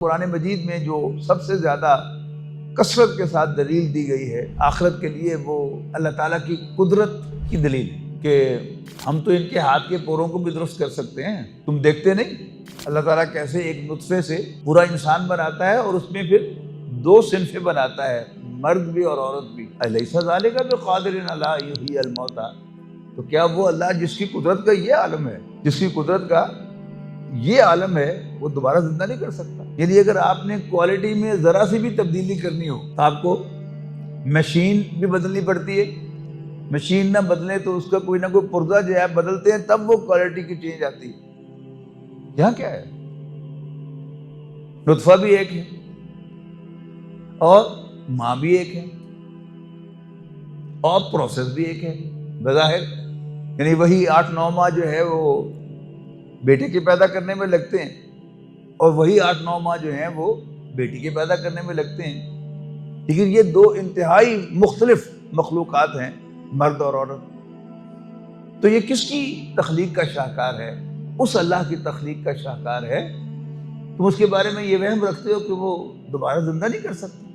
قرآن مجید میں جو سب سے زیادہ کثرت کے ساتھ دلیل دی گئی ہے آخرت کے لیے، وہ اللہ تعالیٰ کی قدرت کی دلیل ہے کہ ہم تو ان کے ہاتھ کے پوروں کو بھی درست کر سکتے ہیں۔ تم دیکھتے نہیں اللہ تعالیٰ کیسے ایک نطفے سے پورا انسان بناتا ہے اور اس میں پھر دو صنفیں بناتا ہے، مرد بھی اور عورت بھی۔ الیس ذالک بقادر علی ان یحیی الموتیٰ، تو کیا وہ اللہ جس کی قدرت کا یہ عالم ہے، جس کی قدرت کا یہ عالم ہے، وہ دوبارہ زندہ نہیں کر سکتا؟ یعنی اگر آپ نے کوالٹی میں ذرا سی بھی تبدیلی کرنی ہو تو آپ کو مشین بھی بدلنی پڑتی ہے۔ مشین نہ بدلے تو اس کا کوئی نہ کوئی پرزہ جو ہے بدلتے ہیں، تب وہ کوالٹی کی چینج آتی ہے۔ یہاں کیا ہے؟ نطفہ بھی ایک ہے اور ماں بھی ایک ہے اور پروسیس بھی ایک ہے بظاہر، یعنی وہی 8-9 ماہ جو ہے وہ بیٹے کے پیدا کرنے میں لگتے ہیں اور وہی 8-9 ماہ جو ہیں وہ بیٹی کے پیدا کرنے میں لگتے ہیں، لیکن یہ دو انتہائی مختلف مخلوقات ہیں، مرد اور عورت۔ تو یہ کس کی تخلیق کا شاہکار ہے؟ اس اللہ کی تخلیق کا شاہکار ہے۔ تم اس کے بارے میں یہ وہم رکھتے ہو کہ وہ دوبارہ زندہ نہیں کر سکتے۔